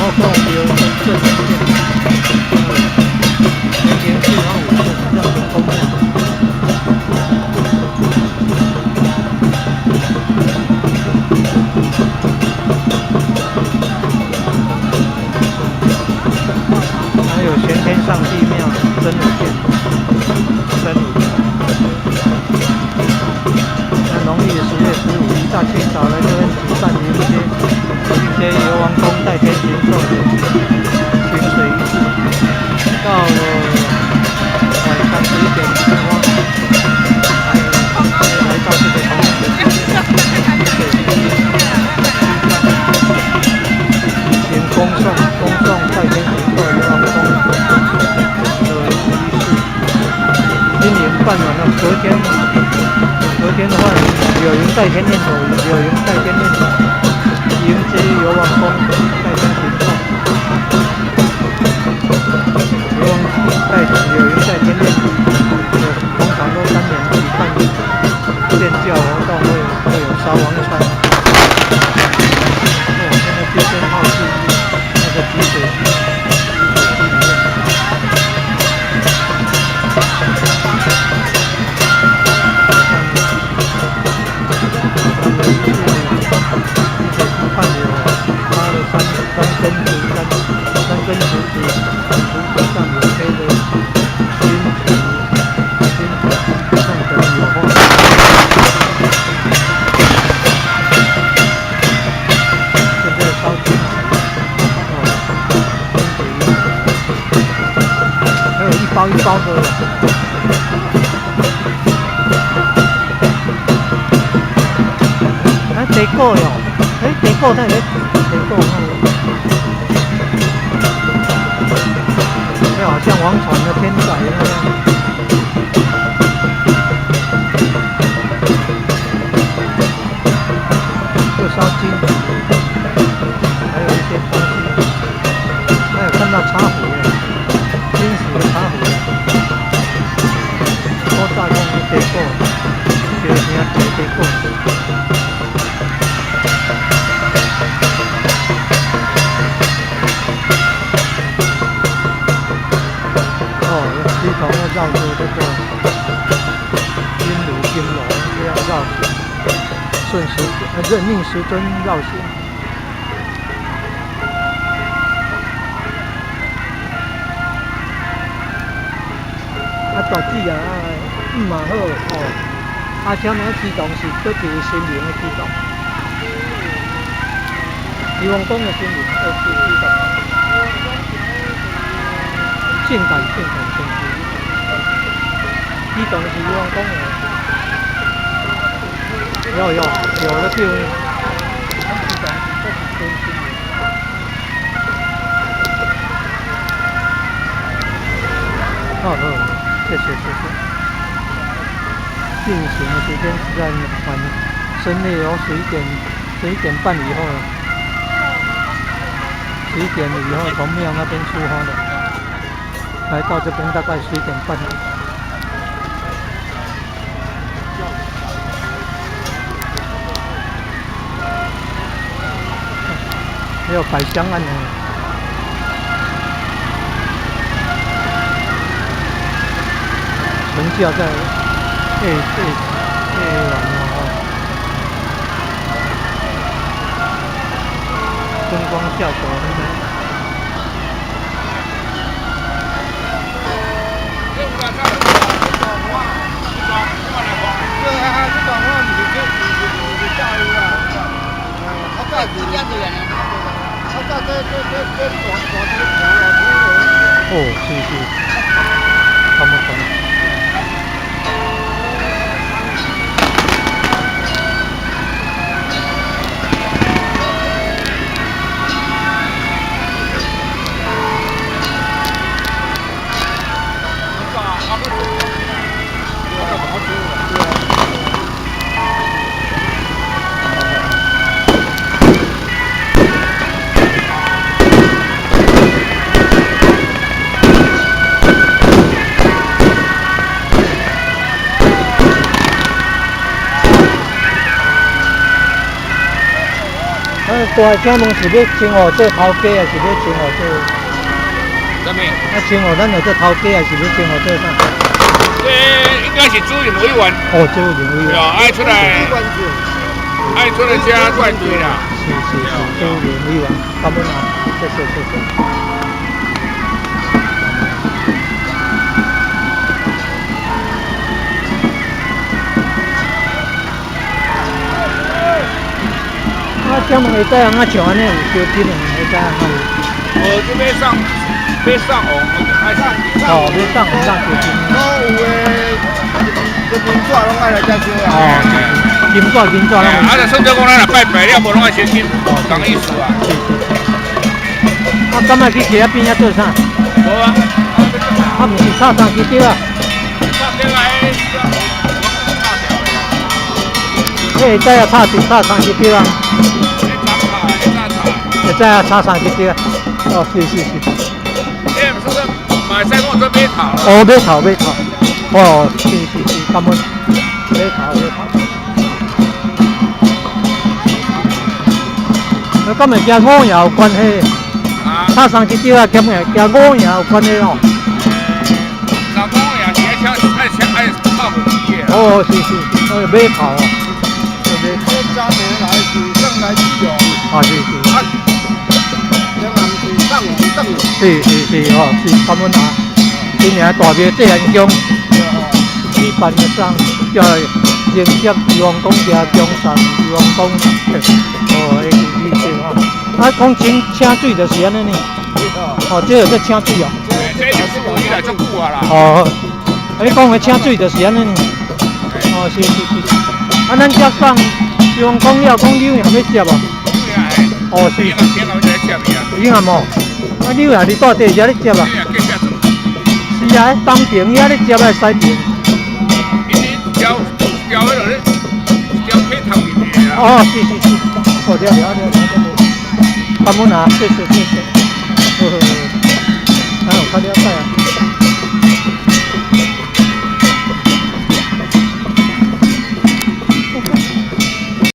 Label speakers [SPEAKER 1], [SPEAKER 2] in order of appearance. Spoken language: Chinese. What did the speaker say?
[SPEAKER 1] 我讲有这几件，年轻然后我就比较成功了。还有玄天上帝庙真武殿，真武。那农历10月15，一大清早来这边举办迎接游王公代天行寿的行水仪式，到了晚上11点出发，来到这个同样的地点，行恭送代天行寿游王公的仪式。今年办完了，隔天的话，有迎代天念头，有迎代天念头，迎接游王公代天行寿。游王有迎代天念头，通常都3年举办建教活动，会有烧王船。现在最先号是那个集水机里面。三根竹子上有黑的金子，上头有画。现在烧金子，还有一包一包的。地果哟，地果那个地果那好像王传的天仔那样。又烧金子，还有一些东西，还有看到茶壶了，金属的茶壶，好大种的地果，叫啥地果？系统要绕着这个金炉这样绕行，逆时针绕行。大姊啊，嘛好哦。车名启动是倒一个新名的启动，游王公的新名启动。性感，启动是游王公的。有的就。好，谢谢。进行的时间是在深夜11点半以后了，11点以后从庙那边出发的，来到这边大概11点半。还有百香案呢。神教在最晚了灯光效果很美。哦，是，他们。大请问是要请我做头家，还是要请我做？
[SPEAKER 2] 什么？
[SPEAKER 1] 请我咱就做头家，还是要请我做啥？
[SPEAKER 2] 应该是主任委员。
[SPEAKER 1] 哦，主任委员。
[SPEAKER 2] 爱出来加怪罪啦。
[SPEAKER 1] 是，主任委员，感恩啊，谢谢。这么会在啊像安尼有烧金的，会在啊。
[SPEAKER 2] 这边上红，爱上。
[SPEAKER 1] 哦，要上红上烧金。
[SPEAKER 3] 有诶，金纸拢爱来遮烧啊。
[SPEAKER 1] 哦，金纸拢。
[SPEAKER 2] 就算做讲咱若拜拜了，无拢爱烧金，同意思啊。
[SPEAKER 1] 是。今日去徛边仔做啥？
[SPEAKER 2] 无啊。
[SPEAKER 1] 毋是炒三支条啊？
[SPEAKER 2] 炒条来，
[SPEAKER 1] 会知啊，炒三支条啊？会知啊，炒三支条。哦，是。
[SPEAKER 2] 马赛跟我说买头。
[SPEAKER 1] 哦，买头。哦，是，感恩。买头。今日惊五羊有关系。炒三支条啊，惊五羊有关系哦。
[SPEAKER 2] 老公呀，你爱泡火鸡的。
[SPEAKER 1] 哦，是，买头哦。
[SPEAKER 3] 这家年来是正来自由。
[SPEAKER 1] 啊，是。
[SPEAKER 3] 两人是上午正。
[SPEAKER 1] 是，感恩啊！今年大庙这样中，举办的上叫迎接渔王公家中山渔王公，哦，那个意思哈。讲请水就是安尼呢。哦，这个请水哦。
[SPEAKER 2] 这就是我以来做久啊啦。
[SPEAKER 1] 哦，你讲的请水就是安尼呢。哦，是。咱这上渔王公了，讲柳还要接无？哦，是。柳还无？柳啊，你带地遐咧接啊？是啊，东平遐咧接啊，西平。
[SPEAKER 2] 调迄落咧，调溪头面的啊。
[SPEAKER 1] 哦，是。哦，了。感恩啊，谢谢。还有快点快啊！